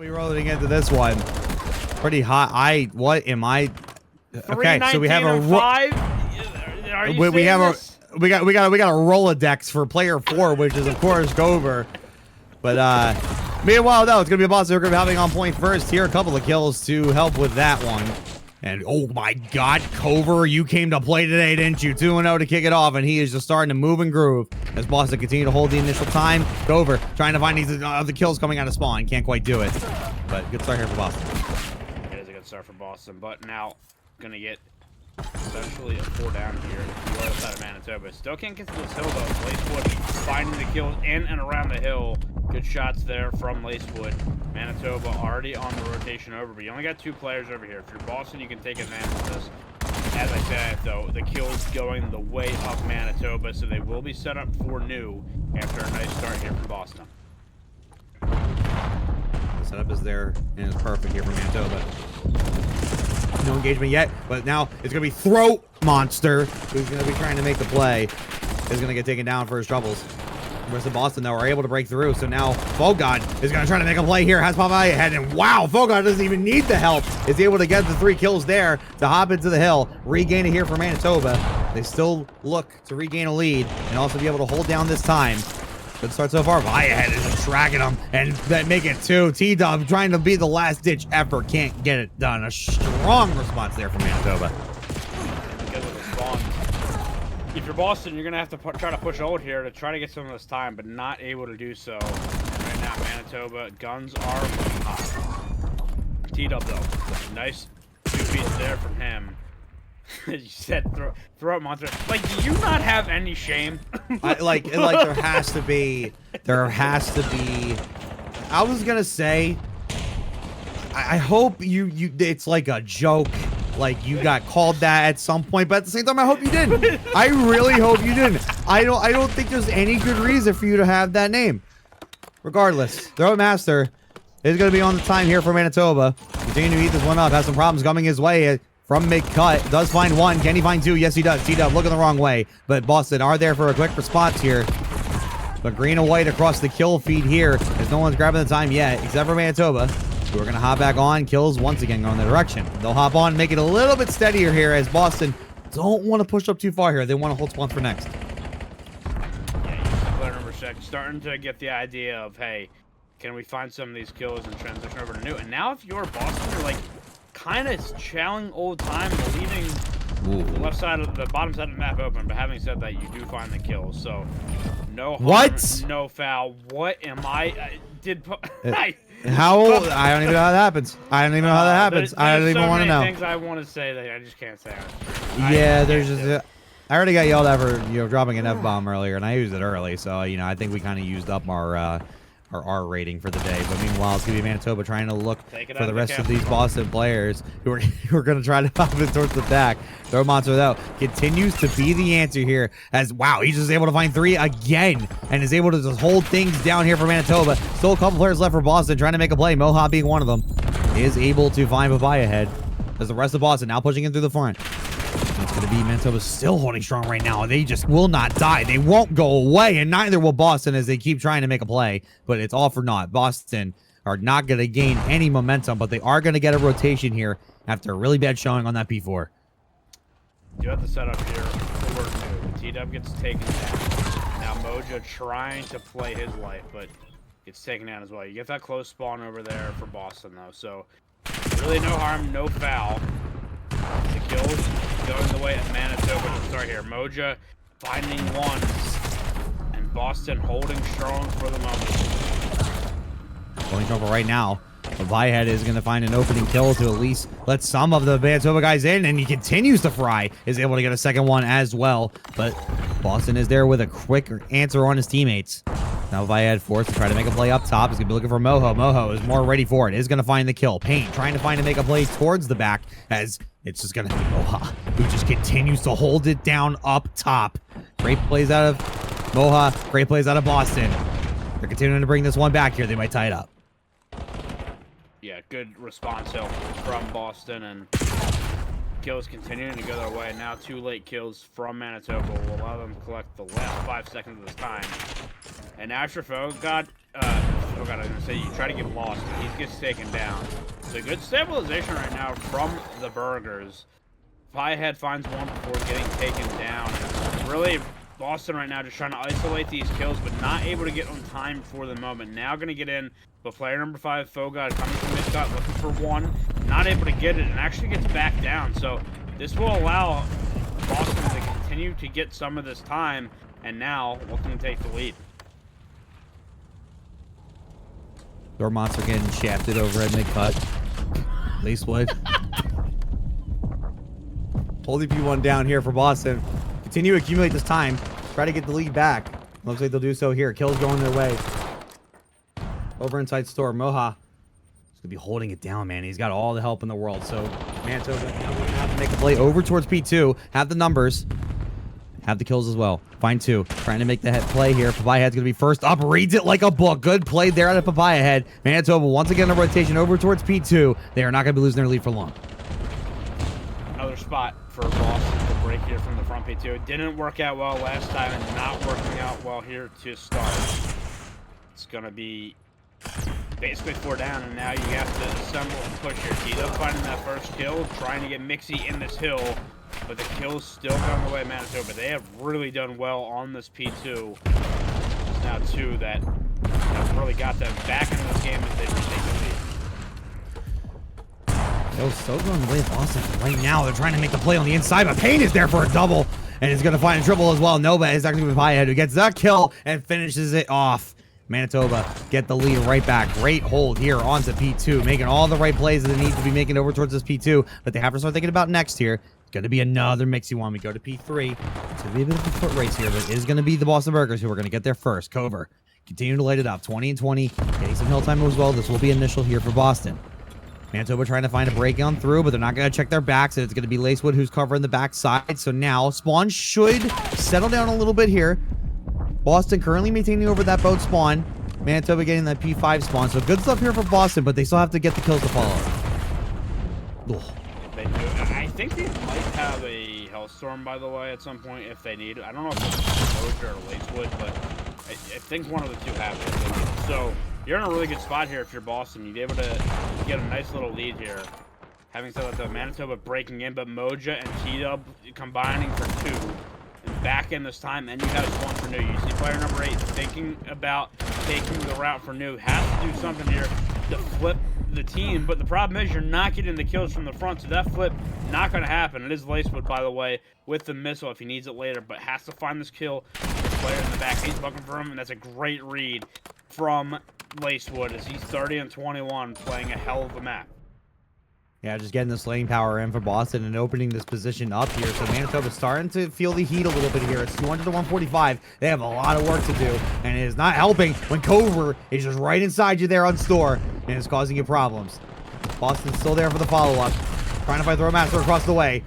We rolling into this one. Pretty hot. What am I? Okay, so we have a we got a Rolodex for player 4, which is of course Gover. But meanwhile, no, it's gonna be a boss that we're gonna be having on point first here. A couple of kills to help with that one. And oh my God, Cover, you came to play today, didn't you? 2-0 to kick it off, and he is just starting to move and groove as Boston continue to hold the initial time. Cover trying to find these the kills coming out of spawn, can't quite do it. But good start here for Boston. It is a good start for Boston, but now gonna get essentially a 4 down here. The other side of Manitoba still can't get to this hill though. Lacewood finding the kills in and around the hill. Good shots there from Lacewood. Manitoba already on the rotation over, but you only got 2 players over here. If you're Boston, you can take advantage of this. As I said, though, the kills going the way of Manitoba, so they will be set up for new after a nice start here from Boston. The setup is there, and it's perfect here for Manitoba. No engagement yet, but now it's going to be Throat Monster, who's going to be trying to make the play. Is going to get taken down for his troubles. The rest of Boston, though, are able to break through, so now Fogod is going to try to make a play here. Has Popeye ahead, and wow, Fogod doesn't even need the help. Is able to get the 3 kills there to hop into the hill, regain it here for Manitoba. They still look to regain a lead and also be able to hold down this time. Good start so far. Viahead is just dragging them and that make it 2. T-Dub trying to be the last ditch effort. Can't get it done. A strong response there from Manitoba. Because of the spawns. If you're Boston, you're going to have to try to push old here to try to get some of this time, but not able to do so. Right now, Manitoba, guns are hot. T-Dub, though. Nice 2 feet there from him. You said throat monster. Like, do you not have any shame? like there has to be. I was gonna say, I hope you it's like a joke, like you got called that at some point, but at the same time I hope you didn't. I really hope you didn't. I don't think there's any good reason for you to have that name. Regardless, Throat Master is gonna be on the time here for Manitoba. Continue to eat this one up, has some problems coming his way. From mid-cut, does find 1. Can he find 2? Yes, he does. T-Dub looking the wrong way. But Boston are there for a quick response here. But green and white across the kill feed here, as no one's grabbing the time yet, except for Manitoba, who are going to hop back on. Kills once again going the direction. They'll hop on, make it a little bit steadier here, as Boston don't want to push up too far here. They want to hold spawn for next. Yeah, player number 6 starting to get the idea of, hey, can we find some of these kills and transition over to new? And now if you're Boston, you're like, kind of challenging old time, leaving the left side of the bottom side of the map open. But having said that, you do find the kills, so no harm, no foul. What am I how old? I don't even know how that happens. I don't even know how that happens. I don't even want to know. Things I want to say that I just can't say. Yeah, there's just. I already got yelled at for dropping an F-bomb earlier, and I used it early, so I think we kind of used up our R rating for the day. But meanwhile, it's going to be Manitoba trying to look for the rest of these Boston players who are going to try to pop it towards the back. Throw Monster, though, continues to be the answer here as, wow, he's just able to find 3 again and is able to just hold things down here for Manitoba. Still a couple players left for Boston trying to make a play. Moha being one of them is able to find Papaya ahead as the rest of Boston now pushing in through the front. It's going to be Manitoba still holding strong right now. They just will not die. They won't go away, and neither will Boston as they keep trying to make a play. But it's all for naught. Boston are not going to gain any momentum, but they are going to get a rotation here after a really bad showing on that P4. You have to set up here for 2. T-Dub gets taken down. Now Moja trying to play his life, but gets taken down as well. You get that close spawn over there for Boston, though. So really no harm, no foul. The kills going the way of Manitoba to start here. Moja finding 1, and Boston holding strong for the moment. Holding strong for right now. Viahead is going to find an opening kill to at least let some of the Manitoba guys in, and he continues to fry. Is able to get a second one as well, but Boston is there with a quick answer on his teammates. Now Viahead forced to try to make a play up top. He's going to be looking for Moho. Moho is more ready for it. Is going to find the kill. Paint trying to find to make a play towards the back as it's just going to be Moha, who just continues to hold it down up top. Great plays out of Moha. Great plays out of Boston. They're continuing to bring this one back here. They might tie it up. Yeah, good response help from Boston, and kills continuing to go their way. Now 2 late kills from Manitoba will allow them to collect the last 5 seconds of this time. And Asher Fogod Oh god, I was gonna say you try to get lost, but he gets taken down. So good stabilization right now from the Burgers. Piehead finds one before getting taken down. And really, Boston right now just trying to isolate these kills, but not able to get on time for the moment. Now going to get in, but player number 5, Fogod, coming from mid-cut, looking for one, not able to get it, and actually gets back down. So this will allow Boston to continue to get some of this time, and now looking to take the lead. Door Monster getting shafted over at mid-cut. Lacewood. Holding P1 down here for Boston. Continue to accumulate this time. Try to get the lead back. Looks like they'll do so here. Kills going their way. Over inside store. Moha is going to be holding it down, man. He's got all the help in the world. So Manitoba now going to have to make a play over towards P2. Have the numbers. Have the kills as well. Find 2. Trying to make the head play here. Papaya Head's going to be first up. Reads it like a book. Good play there out of Papaya Head. Manitoba once again a rotation over towards P2. They are not going to be losing their lead for long. Another spot for Boston to break here from the front P2. It didn't work out well last time and not working out well here to start. It's going to be basically 4 down, and now you have to assemble and push your T-Dub, finding that first kill, trying to get Mixie in this hill, but the kill's still going the way of Manitoba. They have really done well on this P2. There's now 2 that have really got them back into this game as they retake the lead. So going the way of Boston right now. They're trying to make the play on the inside, but Payne is there for a double, and is going to find a triple as well. Nova is actually with Piehead, who gets that kill and finishes it off. Manitoba get the lead right back. Great hold here onto P2, making all the right plays that they need to be making over towards this P2, but they have to start thinking about next here. It's going to be another Mixie one. We go to P3. It's going to be a bit of a foot race here, but it is going to be the Boston Burgers who are going to get there first. Cover, continue to light it up. 20 and 20, getting some hill time as well. This will be initial here for Boston. Manitoba trying to find a break on through, but they're not going to check their backs. It's going to be Lacewood who's covering the backside. So now Spawn should settle down a little bit here. Boston currently maintaining over that boat spawn. Manitoba getting that P5 spawn. So good stuff here for Boston, but they still have to get the kills to follow. Ugh. They do. I think they might have a Hellstorm, by the way, at some point if they need it. I don't know if it's Moja or Lacewood, but I think one of the 2 have it. So you're in a really good spot here if you're Boston. You'd be able to get a nice little lead here. Having said that, though, Manitoba breaking in, but Moja and T-Dub combining for 2. And back in this time, and you have one for New. You see player number 8 thinking about taking the route for New. Has to do something here to flip the team, but the problem is you're not getting the kills from the front, so that flip not going to happen. It is Lacewood, by the way, with the missile if he needs it later, but has to find this kill. The player in the back, he's looking for him, and that's a great read from Lacewood as he's 30 and 21, playing a hell of a map. Yeah, just getting this lane power in for Boston and opening this position up here. So Manitoba's starting to feel the heat a little bit here. It's 200 to 145. They have a lot of work to do, and it is not helping when Cover is just right inside you there on store and is causing you problems. Boston's still there for the follow-up. Trying to fight Throwmaster across the way.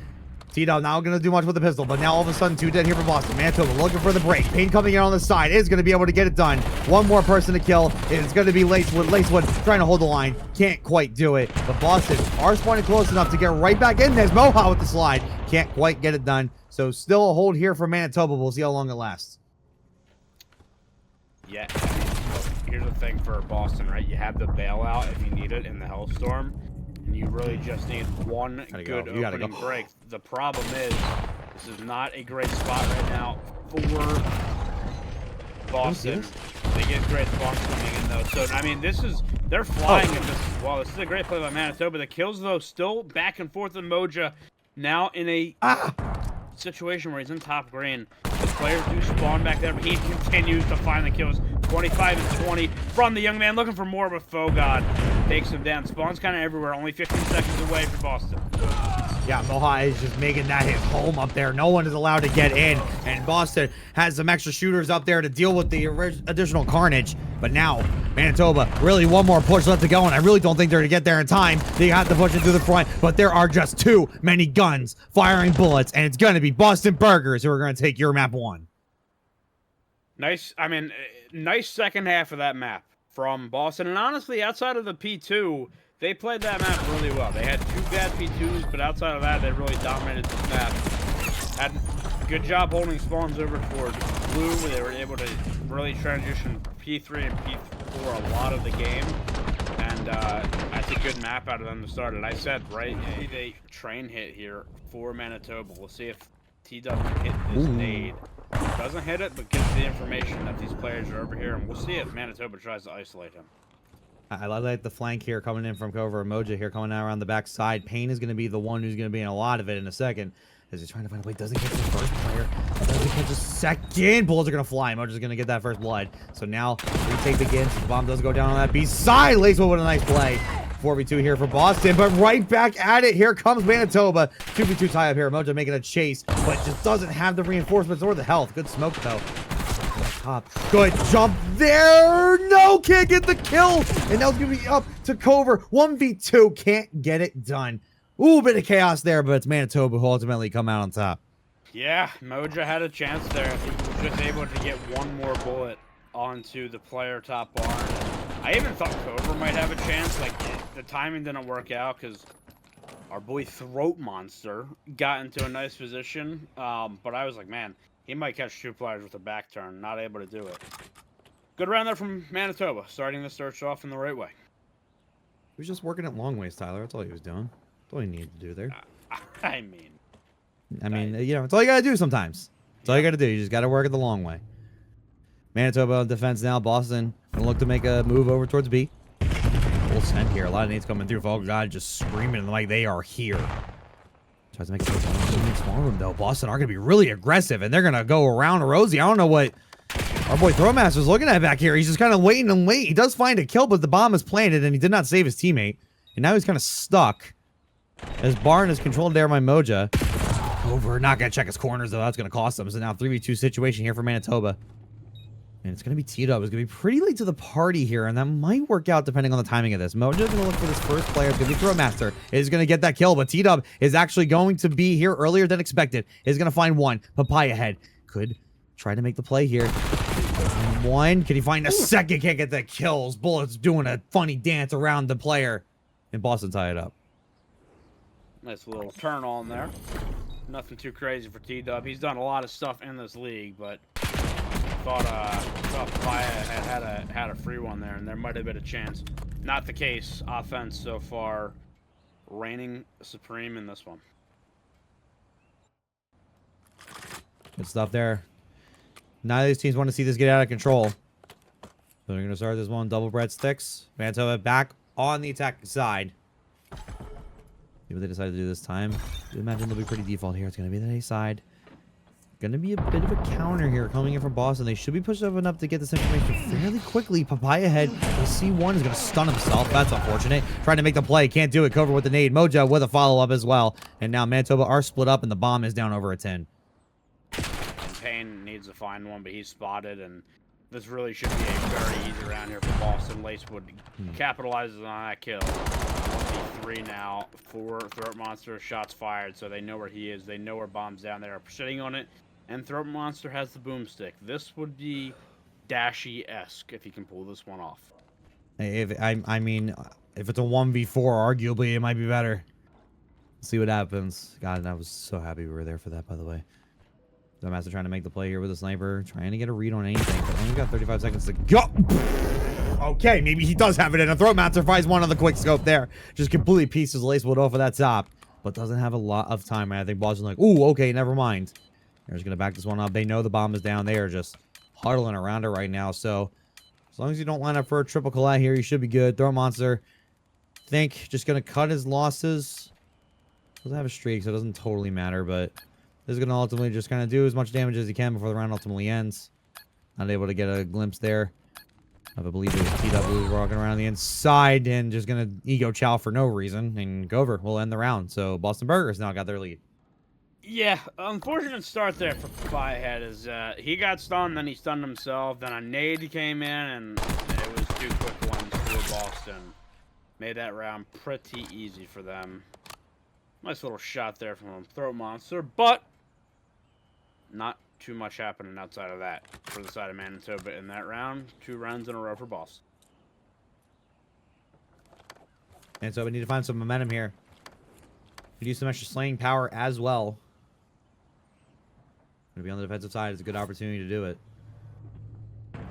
T-Dub not going to do much with the pistol, but now all of a sudden 2 dead here for Boston. Manitoba looking for the break. Payne coming in on the side is going to be able to get it done. One more person to kill. It's going to be Lacewood. Lacewood trying to hold the line. Can't quite do it. But Boston are spawning close enough to get right back in. There's Moha with the slide. Can't quite get it done. So still a hold here for Manitoba. We'll see how long it lasts. Yeah, here's the thing for Boston, right? You have the bailout if you need it in the Hellstorm. And you really just need one good opening break. The problem is, this is not a great spot right now for Boston. They get great spawns coming in, though. So, I mean, they're flying in this as well. This is a great play by Manitoba. The kills, though, still back and forth in Moja. Now in a situation where he's in top green. The players do spawn back there, but he continues to find the kills. 25 and 20 from the young man, looking for more, but Fogod takes him down. Spawn's kind of everywhere, only 15 seconds away from Boston. Yeah, Moha is just making that his home up there. No one is allowed to get in, and Boston has some extra shooters up there to deal with the additional carnage. But now, Manitoba, really one more push left to go, and I really don't think they're going to get there in time. They have to push it to the front, but there are just too many guns firing bullets, and it's going to be Boston Burgers who are going to take your map 1. Nice, I mean, nice second half of that map from Boston. And honestly, outside of the P2, they played that map really well. They had 2 bad P2s, but outside of that, they really dominated this map. Had a good job holding spawns over towards blue. They were able to really transition P3 and for a lot of the game, and that's a good map out of them to start it. I said, right, a train hit here for Manitoba. We'll see if T-Dub can hit this nade. Doesn't hit it, but gets the information that these players are over here, and we'll see if Manitoba tries to isolate him. I like the flank here coming in from Cover and Moja here coming out around the back side. Payne is going to be the one who's going to be in a lot of it in a second. As he's trying to find a way. Doesn't catch the first player. Doesn't catch the second. Bullets are going to fly. Moja's going to get that first blood. So now retake begins. The bomb does go down on that B side. Lacewell with a nice play. 4v2 here for Boston, but right back at it. Here comes Manitoba. 2v2 tie up here. Moja making a chase, but just doesn't have the reinforcements or the health. Good smoke though. Top. Good jump there. No, can't get the kill. And now it's going to be up to Cover. 1v2. Can't get it done. Ooh, bit of chaos there, but it's Manitoba who ultimately come out on top. Yeah, Moja had a chance there. He was just able to get one more bullet onto the player top barn. I even thought Cover might have a chance. Like, the timing didn't work out because our boy Throat Monster got into a nice position. But I was like, man, he might catch two players with a back turn. Not able to do it. Good round there from Manitoba, starting the search off in the right way. He was just working at long ways, Tyler. That's all he was doing. That's all he needed to do there. I mean, you know, it's all you got to do sometimes. That's all you got to do. You just got to work it the long way. Manitoba on defense now. Boston going to look to make a move over towards B. Full send here. A lot of nades coming through. Oh, God, just screaming like they are here. Tries to make a small room, though. Boston are going to be really aggressive, and they're going to go around Rosie. I don't know what our boy Throwmaster's looking at back here. He's just kind of waiting and waiting. He does find a kill, but the bomb is planted, and he did not save his teammate. And now he's kind of stuck. As Barn is controlled there by Moja. Over. Not going to check his corners, though. That's going to cost him. So now 3v2 situation here for Manitoba. And it's going to be T-Dub. It's going to be pretty late to the party here, and that might work out depending on the timing of this. Moja's going to look for this first player. It's going to be Throwmaster. Is going to get that kill, but T-Dub is actually going to be here earlier than expected. Is going to find one. Papaya head. Could try to make the play here. One. Can he find a second? Can't get the kills. Bullets doing a funny dance around the player. And Boston tie it up. Nice little turn on there. Nothing too crazy for T-Dub. He's done a lot of stuff in this league, but thought Papaya had a free one there, and there might have been a chance. Not the case. Offense so far reigning supreme in this one. Good stuff there. Neither of these teams want to see this get out of control. So they're going to start this one. Double breadsticks. Manitoba back on the attacking side. See what they decide to do this time. I imagine they'll be pretty default here. It's going to be the A side. Going to be a bit of a counter here coming in from Boston. They should be pushed up enough to get this information fairly quickly. Papaya head. The C1 is going to stun himself. That's unfortunate. Trying to make the play. Can't do it. Cover with the nade. Moja with a follow-up as well. And now Manitoba are split up and the bomb is down over a 10. And Payne needs to find one, but he's spotted, and this really should be a very easy round here for Boston. Lacewood capitalizes on that kill. 1v3 now for Throat Monster. Shots fired, so they know where he is. They know where bomb's down there. Sitting on it, and Throat Monster has the boomstick. This would be Dashy-esque if he can pull this one off. I mean, if it's a 1v4, arguably it might be better. Let's see what happens. God, I was so happy we were there for that, by the way. Master trying to make the play here with a sniper, trying to get a read on anything, but only got 35 seconds to go. Okay, maybe he does have it in a throat. Master finds one on the quick scope there. Just completely pieces Lacewood off of that top, but doesn't have a lot of time. I think Boston's like, ooh, okay, never mind. They're just going to back this one up. They know the bomb is down. They are just huddling around it right now, so as long as you don't line up for a triple collide here, you should be good. Throat Monster, I think, just going to cut his losses. Doesn't have a streak, so it doesn't totally matter, but this is going to ultimately just kind of do as much damage as he can before the round ultimately ends. Not able to get a glimpse there. I believe it was TW walking around the inside and just going to ego chow for no reason. And Gover will end the round. So Boston Burgers now got their lead. Yeah, unfortunate start there for Firehead is he got stunned, then he stunned himself. Then a nade came in, and it was two quick ones for Boston. Made that round pretty easy for them. Nice little shot there from Throat Monster, but not too much happening outside of that for the side of Manitoba in that round. 2 rounds in a row for Boston. And so we need to find some momentum here. We do some extra slaying power as well. Gonna be on the defensive side. It's a good opportunity to do it.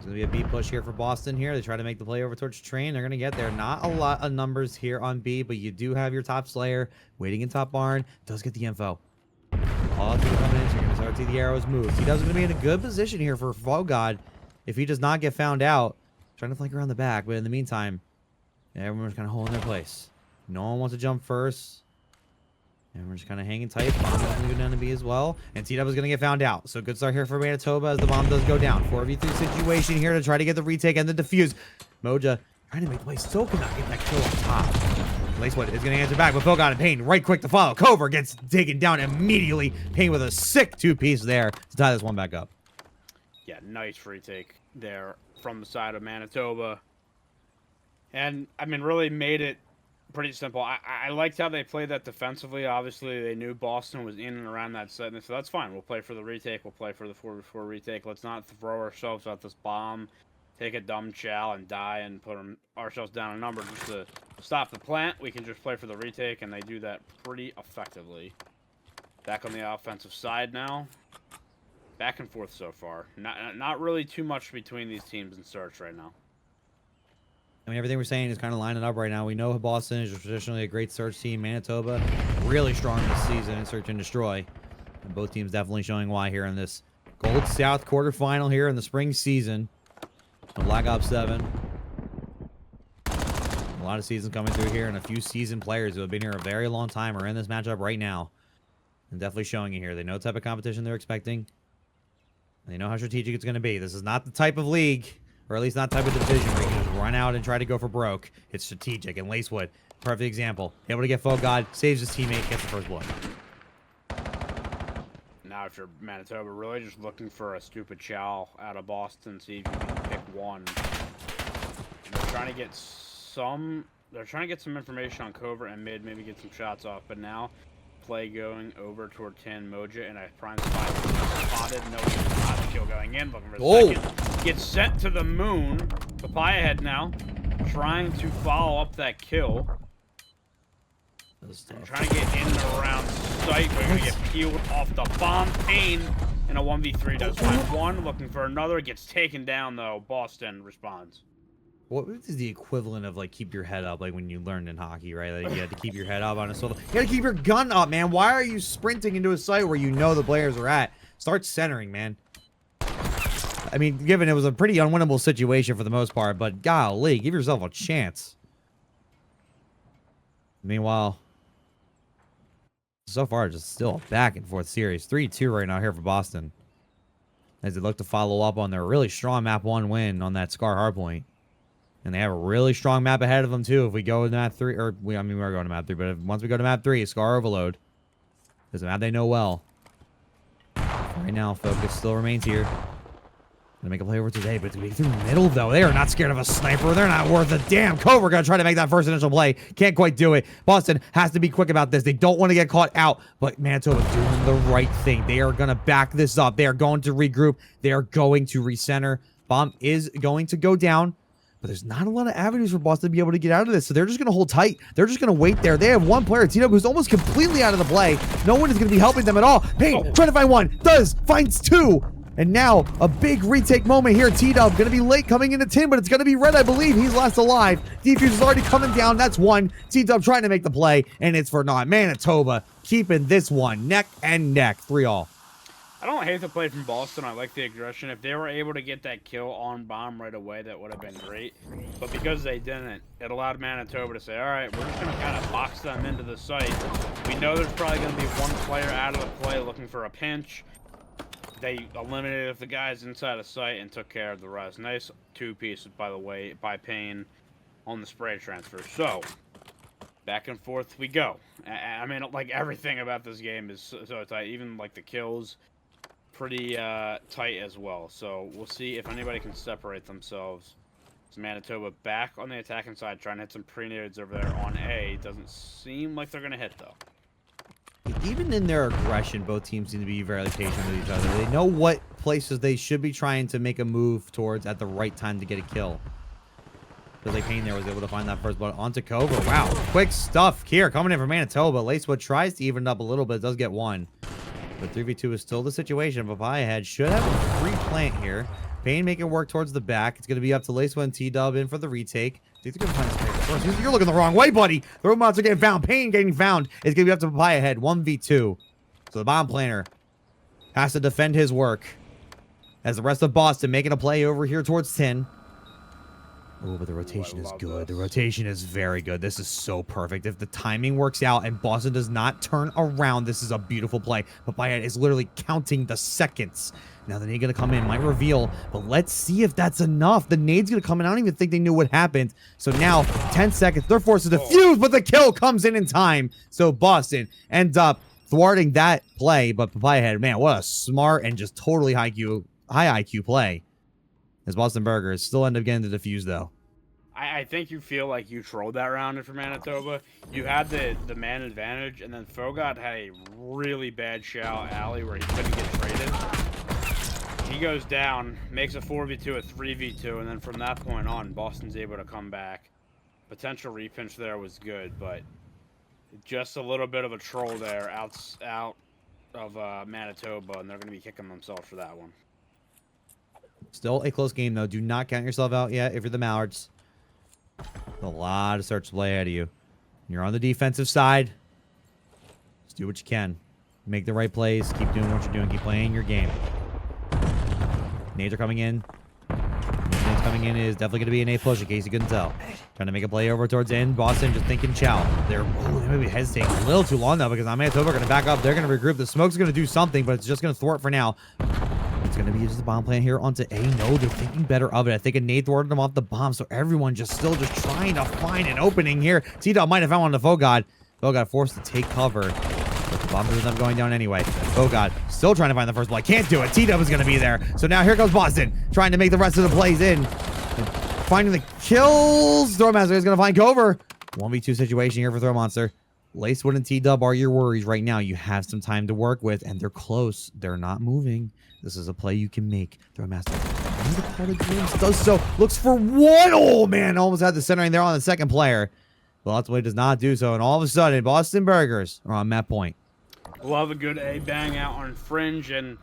There's going to be a B push here for Boston here. They try to make the play over towards Train. They're going to get there. Not a lot of numbers here on B, but you do have your top Slayer waiting in top barn. Does get the info. All three coming in, so you're going to start to see the arrows move. T-Dub's going to be in a good position here for Fall God if he does not get found out. Trying to flank around the back, but in the meantime, everyone's kind of holding their place. No one wants to jump first. And we're just kind of hanging tight. Bomb is going to go down to B as well. And T-Dub is going to get found out. So good start here for Manitoba as the bomb does go down. 4v3 situation here to try to get the retake and the defuse. Moja trying to make the play. Still cannot get that kill on top. Lacewood is going to answer back, but Phil got it. Payne right quick to follow. Cover gets taken down immediately. Payne with a sick two-piece there to tie this one back up. Yeah, nice retake there from the side of Manitoba. And, I mean, really made it pretty simple. I liked how they played that defensively. Obviously, they knew Boston was in and around that set, so that's fine. We'll play for the retake. We'll play for the 4v4 retake. Let's not throw ourselves at this bomb, take a dumb chow, and die and put ourselves down a number just to stop the plant. We can just play for the retake, and they do that pretty effectively. Back on the offensive side now. Back and forth so far. Not really too much between these teams in search right now. I mean, everything we're saying is kind of lining up right now. We know Boston is traditionally a great search team. Manitoba, really strong this season in search and destroy. And both teams definitely showing why here in this Gold South quarterfinal here in the spring season. Black Ops 7. A lot of seasons coming through here, and a few seasoned players who have been here a very long time are in this matchup right now. And definitely showing it here. They know the type of competition they're expecting. They know how strategic it's going to be. This is not the type of league, or at least not type of division where you can just run out and try to go for broke. It's strategic. And Lacewood, perfect example. Able to get Foe God, saves his teammate, gets the first blood. Now if you're Manitoba, really just looking for a stupid chow out of Boston, see if you can pick one. And they're trying to get some information on cover and mid, maybe get some shots off. But now, play going over toward 10 Moja and a prime spot spotted. No kill going in. Looking for a second. Gets sent to the moon. Papaya head now, trying to follow up that kill. Trying to get in and around sight. We're going to get peeled off the bomb. Payne in a 1v3 does find one. Looking for another. Gets taken down, though. Boston responds. What is the equivalent of, like, keep your head up, like when you learned in hockey, right? Like, you had to keep your head up on a solo. You got to keep your gun up, man. Why are you sprinting into a site where you know the players are at? Start centering, man. I mean, given it was a pretty unwinnable situation for the most part, but golly, give yourself a chance. Meanwhile, so far, just still a back and forth series. 3-2 right now here for Boston. As they look to follow up on their really strong map 1 win on that Scar Hardpoint. And they have a really strong map ahead of them, too. If we go to map 3, or, we're going to map 3, but once we go to map 3, Scar Overload is a map they know well. Right now, focus still remains here. Gonna make a play over today, but it's gonna be through the middle, though. They are not scared of a sniper. They're not worth a damn. Cobra gonna try to make that first initial play. Can't quite do it. Boston has to be quick about this. They don't want to get caught out, but Manitoba doing the right thing. They are gonna back this up. They are going to regroup. They are going to recenter. Bomb is going to go down, but there's not a lot of avenues for Boston to be able to get out of this, so they're just gonna hold tight. They're just gonna wait there. They have one player, T-Dub, who's almost completely out of the play. No one is gonna be helping them at all. Payne trying to find one. Finds two. And now, a big retake moment here. T-Dub going to be late coming into 10, but it's going to be Red, I believe. He's last alive. Defuse is already coming down. That's one. T-Dub trying to make the play, and it's for naught. Manitoba keeping this one neck and neck. 3-all. I don't hate the play from Boston. I like the aggression. If they were able to get that kill on bomb right away, that would have been great. But because they didn't, it allowed Manitoba to say, all right, we're just going to kind of box them into the site. We know there's probably going to be one player out of the play looking for a pinch. They eliminated the guys inside the site and took care of the rest. Nice two pieces, by the way, by Payne on the spray transfer. So, back and forth we go. I mean, like, everything about this game is so tight. Even, like, the kills, pretty tight as well. So, we'll see if anybody can separate themselves. It's Manitoba back on the attacking side, trying to hit some pre-nades over there on A. Doesn't seem like they're going to hit, though. Even in their aggression, both teams seem to be very patient with each other. They know what places they should be trying to make a move towards at the right time to get a kill. Because Payne there was able to find that first blood onto Cover. Wow, quick stuff here coming in from Manitoba. Lacewood tries to even it up a little bit, does get one. But 3v2 is still the situation. Papaya Head should have a free plant here. Payne making work towards the back. It's going to be up to Lacewood and T-Dub in for the retake. I think they're going to find this player first. You're looking the wrong way, buddy. The robots are getting found. Payne getting found. It's going to be up to Papaya Head. 1v2. So the bomb planner has to defend his work. As the rest of Boston making a play over here towards 10. Oh, but the rotation is good. The rotation is very good. This is so perfect. If the timing works out and Boston does not turn around, this is a beautiful play. Papaya is literally counting the seconds. Now the nade going to come in, might reveal, but let's see if that's enough. The nade's going to come in. I don't even think they knew what happened. So now 10 seconds. They're forced to defuse, but the kill comes in time. So Boston ends up thwarting that play. But Papaya Head, man, what a smart and just totally high IQ play. As Boston Burgers still end up getting the defuse, though. I think you feel like you trolled that round for Manitoba. You had the man advantage, and then Fogod had a really bad shout alley where he couldn't get traded. He goes down, makes a 4v2, a 3v2, and then from that point on, Boston's able to come back. Potential repinch there was good, but just a little bit of a troll there out of Manitoba, and they're going to be kicking themselves for that one. Still a close game, though. Do not count yourself out yet if you're the Mallards. A lot of search to play ahead of you. You're on the defensive side. Just do what you can. Make the right plays. Keep doing what you're doing. Keep playing your game. Nades are coming in. Nades coming in is definitely going to be an A push in case you couldn't tell. Trying to make a play over towards the end. Boston just thinking chow. They may be hesitating a little too long, though, because Manitoba are going to back up. They're going to regroup. The smoke's going to do something, but it's just going to thwart for now. It's going to be just a bomb plan here onto A. No, they're thinking better of it. I think a nade thwarted them off the bomb, so everyone still trying to find an opening here. T-Dub might have found one to Fogod. Fogod forced to take cover. But the bombs end up going down anyway. Fogod still trying to find the first blood. Can't do it. T-Dub is going to be there. So now here comes Boston, trying to make the rest of the plays in. Finding the kills. Throwmaster is going to find cover. 1v2 situation here for Throwmonster. Lacewood and T-Dub are your worries right now. You have some time to work with, and they're close. They're not moving. This is a play you can make. Throwmaster does so. Looks for one. Oh, man. Almost had the centering there on the second player. But ultimately does not do so. And all of a sudden, Boston Burgers are on map point. Love a good A bang out on Fringe. And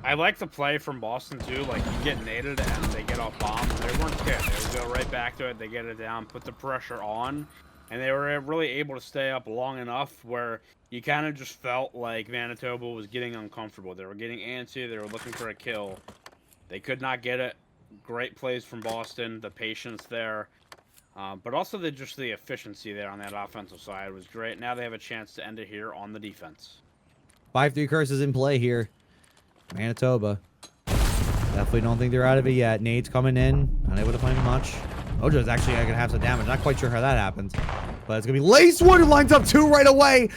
I like the play from Boston, too. Like, you get naded and they get off bombs. They weren't scared. They would go right back to it. They get it down, put the pressure on. And they were really able to stay up long enough where you kind of just felt like Manitoba was getting uncomfortable. They were getting antsy. They were looking for a kill. They could not get it. Great plays from Boston. The patience there. But also the efficiency there on that offensive side was great. Now they have a chance to end it here on the defense. 5-3 curses in play here. Manitoba. Definitely don't think they're out of it yet. Nade's coming in. Unable to find much. Mojo's actually going to have some damage. Not quite sure how that happens. But it's going to be Lacewood who lines up 2 right away.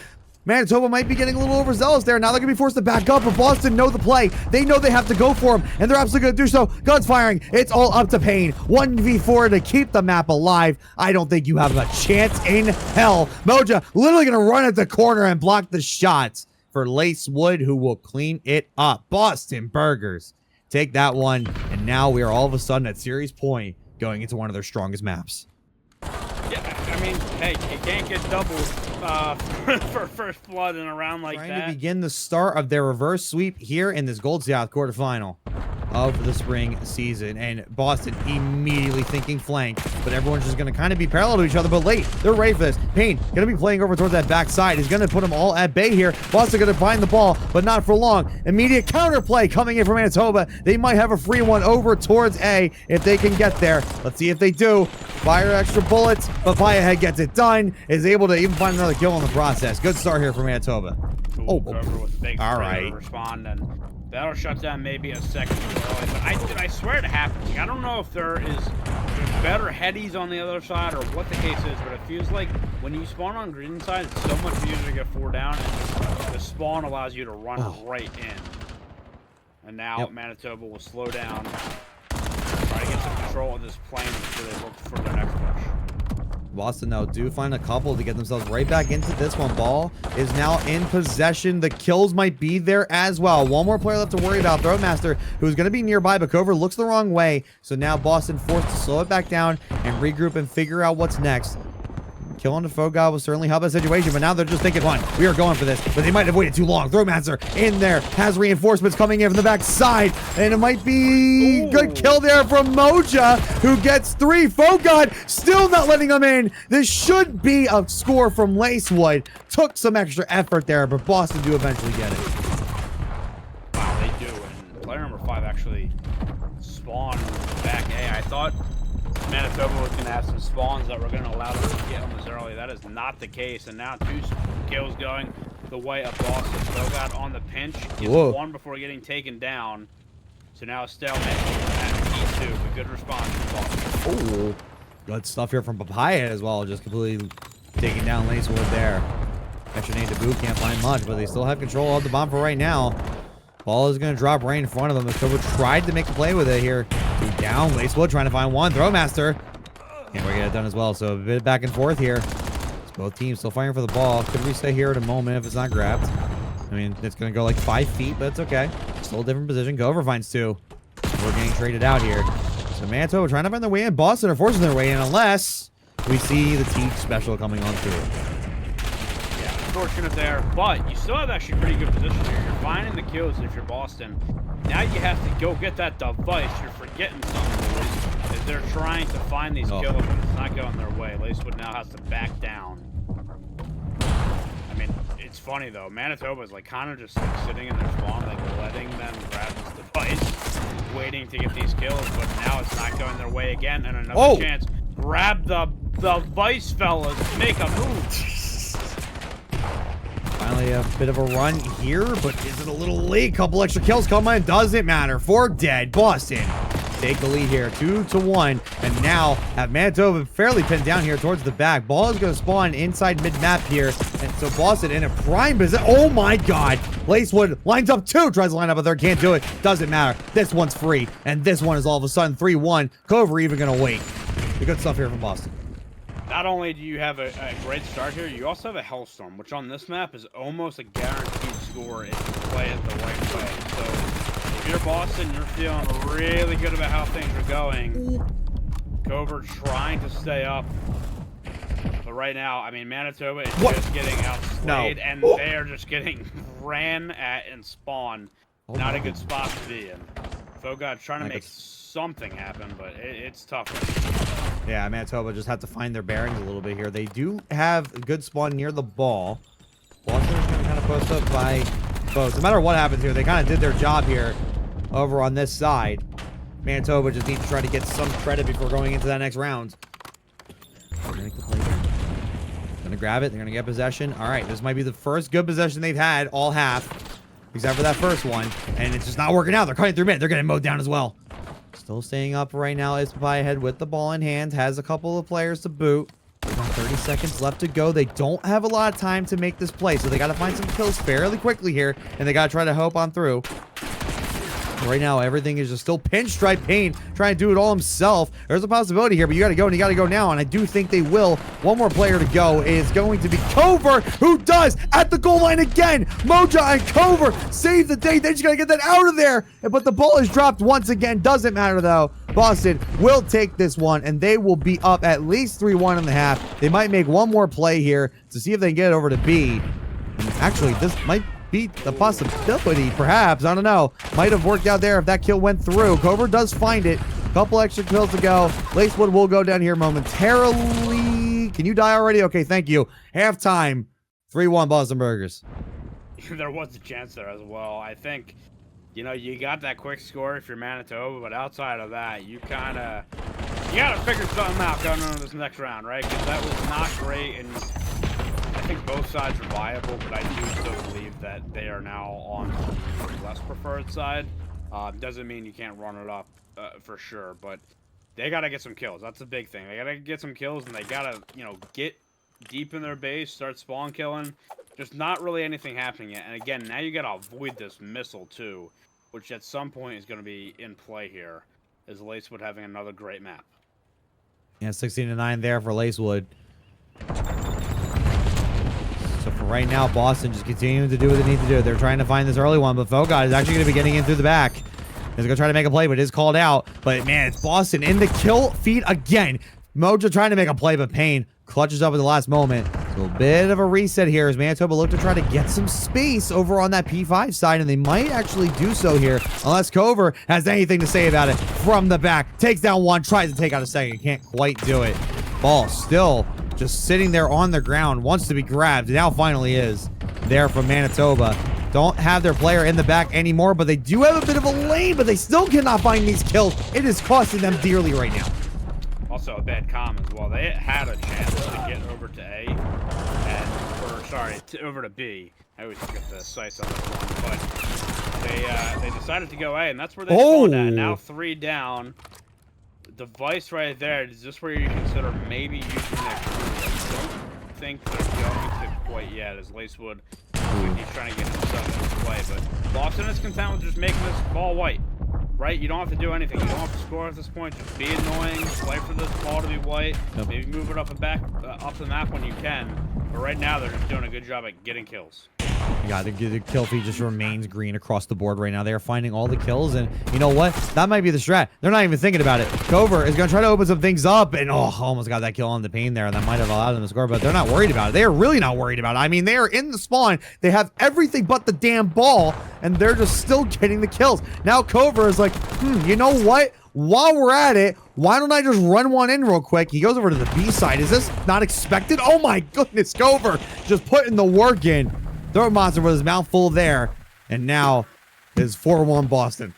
Manitoba might be getting a little overzealous there. Now they're going to be forced to back up, but Boston know the play. They know they have to go for him, and they're absolutely going to do so. Guns firing. It's all up to Payne. 1v4 to keep the map alive. I don't think you have a chance in hell. Mojo literally going to run at the corner and block the shots for Lacewood, who will clean it up. Boston Burgers take that one, and now we are all of a sudden at series point going into one of their strongest maps. Yeah, I mean, hey, you can't get doubles for first blood in a round like that. Trying to begin the start of their reverse sweep here in this Gold South quarterfinal of the spring season. And Boston immediately thinking flank, but everyone's just going to kind of be parallel to each other, but late. They're ready for this. Payne going to be playing over towards that backside. He's going to put them all at bay here. Boston going to find the ball, but not for long. Immediate counterplay coming in from Manitoba. They might have a free one over towards A if they can get there. Let's see if they do. Fire extra bullets. Papaya Head gets it done. Is able to even find another kill in the process. Good start here for Manitoba. Cool. All right. Respond, and that'll shut down maybe a second too early. But I swear it happened. I don't know if there's better headies on the other side or what the case is, but it feels like when you spawn on green side, it's so much easier to get 4 down, and the spawn allows you to run right in. And now Manitoba will slow down, try to get some control of this plane before they look for their next push. Boston, though, do find a couple to get themselves right back into this one. Ball is now in possession. The kills might be there as well. One more player left to worry about. Throwmaster, who's going to be nearby, but Cover looks the wrong way. So now Boston forced to slow it back down and regroup and figure out what's next. Kill on the Fogod will certainly help that situation, but now they're just thinking, one, we are going for this, but they might have waited too long. Throwmaster in there, has reinforcements coming in from the back side, and it might be good kill there from Moja, who gets 3. Fogod still not letting them in. This should be a score from Lacewood. Took some extra effort there, but Boston do eventually get it. Wow, they do, and player number 5 actually spawned back A. I thought Manitoba was going to have some spawns that were going to allow them to get them as early. That is not the case, and now 2 kills going the way of Boston. Fogod on the pinch, gets 1 before getting taken down. So now a stalemate at P2, but good response from Boston. Oh, good stuff here from Papaya as well, just completely taking down Lacewood there. Extra nade to boot, can't find much, but they still have control of the bomb for right now. Ball is going to drop right in front of them. Manitoba tried to make a play with it here. 2 down. Lacewood trying to find 1. Throwmaster. Can't quite get it done as well. So a bit back and forth here. It's both teams still fighting for the ball. Could we stay here at a moment if it's not grabbed? I mean, it's going to go like 5 feet, but it's okay. Still a different position. Gover finds 2. We're getting traded out here. So Manitoba trying to find their way in. Boston are forcing their way in unless we see the Teach special coming on through. Fortunate there, but you still have actually pretty good position here. You're finding the kills if you're Boston. Now you have to go get that device. You're forgetting something, boys, as they're trying to find these kills, but it's not going their way. Lacewood now has to back down. I mean, it's funny though. Manitoba is like kind of just like sitting in their spawn, like letting them grab this device, waiting to get these kills, but now it's not going their way again, and another chance. Grab the device, fellas. Make a move. Finally a bit of a run here, but is it a little late? Couple extra kills come in. Doesn't matter. 4 dead. Boston take the lead here. 2-1. And now have Manitoba fairly pinned down here towards the back. Ball is going to spawn inside mid-map here. And so Boston in a prime position. Oh my god. Lacewood lines up 2. Tries to line up a 3rd. Can't do it. Doesn't matter. This one's free. And this one is all of a sudden 3-1. Cover even going to wait. The good stuff here from Boston. Not only do you have a great start here, you also have a Hellstorm, which on this map is almost a guaranteed score if you play it the right way. So if you're Boston, you're feeling really good about how things are going. Cover trying to stay up. But right now, I mean, Manitoba is just getting outslayed, and they are just getting ran at and spawned. Not a good spot to be in. Fogod trying to make something happen, but it's tough. Yeah, Manitoba just have to find their bearings a little bit here. They do have a good spawn near the ball. Boston's going to kind of post up by both. No matter what happens here, they kind of did their job here over on this side. Manitoba just needs to try to get some credit before going into that next round. Going to grab it. They're going to get possession. All right, this might be the first good possession they've had all half, except for that first one. And it's just not working out. They're cutting through mid. They're getting mowed down as well. Still staying up right now is Papaya ahead with the ball in hand. Has a couple of players to boot. There's about 30 seconds left to go. They don't have a lot of time to make this play, so they got to find some kills fairly quickly here, and they got to try to hope on through. Right now, everything is just still pinstripe Payne trying to do it all himself. There's a possibility here, but you got to go, and you got to go now, and I do think they will. One more player to go is going to be Cover, who does at the goal line again. Moja and Cover save the day. They just got to get that out of there, but the ball is dropped once again. Doesn't matter, though. Boston will take this one, and they will be up at least 3-1 in the half. They might make one more play here to see if they can get it over to B. And actually, this might be the possibility, perhaps. I don't know. Might have worked out there if that kill went through. Cover does find it. Couple extra kills to go. Lacewood will go down here momentarily. Can you die already? Okay, thank you. Halftime. 3-1 Boston Burgers. There was a chance there as well. I think, you know, you got that quick score if you're Manitoba, but outside of that, you gotta figure something out going into this next round, right? Because that was not great, and I think both sides are viable, but I do still believe that they are now on the less preferred side. Doesn't mean you can't run it up for sure, but they got to get some kills. That's a big thing. They got to get some kills, and they got to, you know, get deep in their base, start spawn killing. Just not really anything happening yet. And again, now you got to avoid this missile too, which at some point is going to be in play here, as Lacewood having another great map. Yeah, 16-9 there for Lacewood. So for right now, Boston just continuing to do what they need to do. They're trying to find this early one, but Fogod is actually going to be getting in through the back. He's going to try to make a play, but is called out. But man, it's Boston in the kill feed again. Mojo trying to make a play, but Payne clutches up at the last moment. So a bit of a reset here as Manitoba look to try to get some space over on that P5 side, and they might actually do so here, unless Cover has anything to say about it from the back. Takes down one, tries to take out a second, can't quite do it. Ball still just sitting there on the ground, wants to be grabbed. Now finally is there from Manitoba. Don't have their player in the back anymore, but they do have a bit of a lane, but they still cannot find these kills. It is costing them dearly right now. Also a bad comm as well. They had a chance to get over to A, over to B. I always get the sights on this one, but they decided to go A, and that's where they spawned at. Now 3 down. Device right there. Is this where you consider maybe using that crew? I don't think they're going to quite yet, as Lacewood, he's trying to get himself into play, but Boston is content with just making this ball white. Right? You don't have to do anything. You don't have to score at this point. Just be annoying. Play for this ball to be white. Yep. Maybe move it up and back up the map when you can. But right now, they're just doing a good job at getting kills. Yeah, the kill feed just remains green across the board right now. They are finding all the kills, and you know what? That might be the strat. They're not even thinking about it. Cover is going to try to open some things up, and almost got that kill on the Payne there, and that might have allowed them to score, but they're not worried about it. They are really not worried about it. I mean, they are in the spawn. They have everything but the damn ball, and they're just still getting the kills. Now Cover is like, you know what? While we're at it, why don't I just run one in real quick? He goes over to the B side. Is this not expected? Oh my goodness, Cover just putting the work in. Throw Monster with his mouth full there, and now is 4-1 Boston.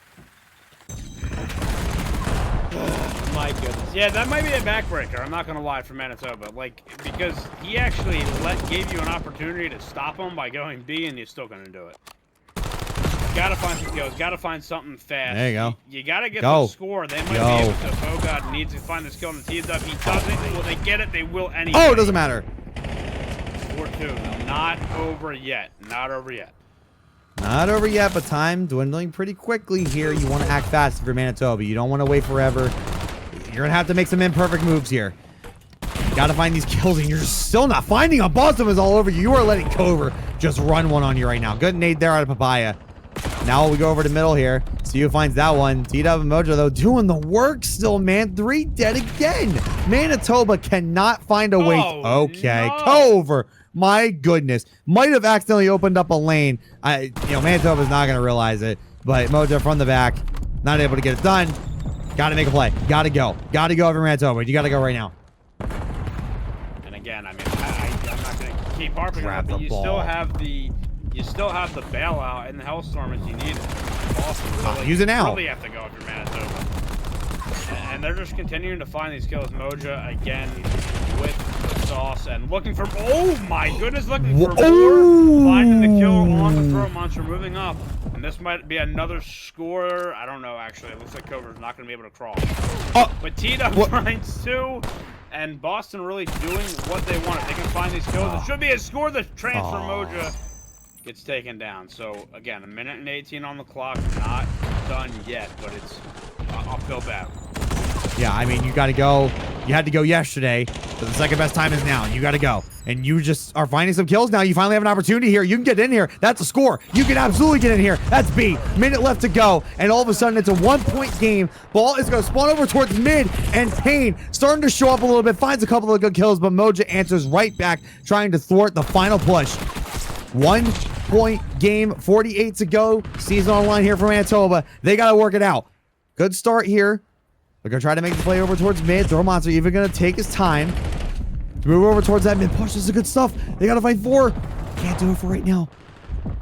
My goodness. Yeah, that might be a backbreaker. I'm not going to lie for Manitoba. Like, because he actually gave you an opportunity to stop him by going B, and you're still going to do it. Got to find some kills. Got to find something fast. There you go. You got to get the score. They might be able to. Bogard needs to find this kill on the tees up. He doesn't. Will they get it? They will anyway. Oh, it doesn't matter. 4-2. Not over yet. Not over yet. Not over yet, but time dwindling pretty quickly here. You want to act fast if you're Manitoba. You don't want to wait forever. You're going to have to make some imperfect moves here. You got to find these kills, and you're still not finding them. Boston is all over you. You are letting Cover just run one on you right now. Good nade there out of Papaya. Now we go over to middle here. See who finds that one. T-Dub and Mojo, though, doing the work still, man. 3 dead again. Manitoba cannot find a way. Okay, no. Cover. My goodness. Might have accidentally opened up a lane. Manitoba's not going to realize it. But Mojo from the back, not able to get it done. Got to make a play. Got to go. Got to go over Manitoba. You got to go right now. And again, I mean, I'm not going to keep harping on it, but you still have the bailout and the Hellstorm if you need it. Use it now. You really have to go if you're Manitoba. And they're just continuing to find these kills. Moja again with the sauce and looking for. Oh my goodness, looking for more. Finding the kill on the throat monster, moving up. And this might be another score. I don't know, actually. It looks like Cover's not going to be able to crawl. But T-Dub finds 2. And Boston really doing what they want. If they can find these kills, it should be a score. The transfer Moja gets taken down. So, again, 1:18 on the clock. Not done yet, but it's uphill battle. Yeah, I mean, you got to go. You had to go yesterday, but the second best time is now. You got to go. And you just are finding some kills now. You finally have an opportunity here. You can get in here. That's a score. You can absolutely get in here. That's B. Minute left to go. And all of a sudden, it's a 1-point game. Ball is going to spawn over towards mid. And Payne starting to show up a little bit. Finds a couple of good kills, but Moja answers right back, trying to thwart the final push. 1-point game. 48 to go. Season on line here for Manitoba. They got to work it out. Good start here. They're going to try to make the play over towards mid. Throw Monster even going to take his time to move over towards that mid push. This is good stuff. They got to fight 4. Can't do it for right now.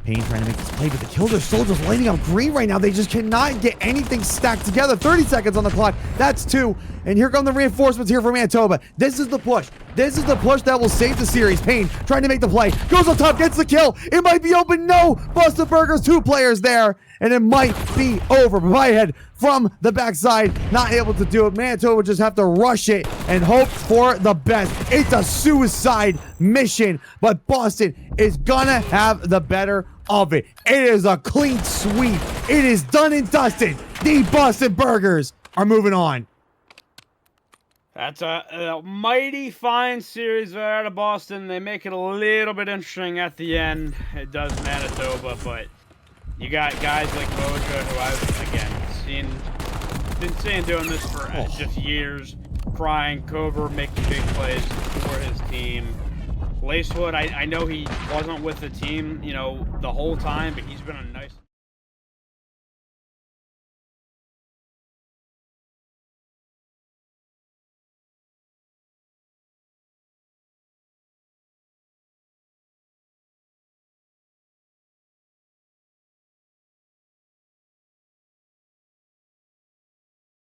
Payne trying to make this play, but the kills are still just lighting up green right now. They just cannot get anything stacked together. 30 seconds on the clock. That's 2. And here come the reinforcements here for Manitoba. This is the push. This is the push that will save the series. Payne trying to make the play. Goes on top, gets the kill. It might be open. No. Busta Burgers, 2 players there. And it might be over. Head from the backside, not able to do it. Manitoba just have to rush it and hope for the best. It's a suicide mission, but Boston is gonna have the better of it. It is a clean sweep. It is done and dusted. The Boston Burgers are moving on. That's a mighty fine series out of Boston. They make it a little bit interesting at the end. It does Manitoba, but you got guys like Moja, who I've, again, been seeing doing this for just years. crying. Cover making big plays for his team. Lacewood, I know he wasn't with the team, you know, the whole time, but he's been a nice...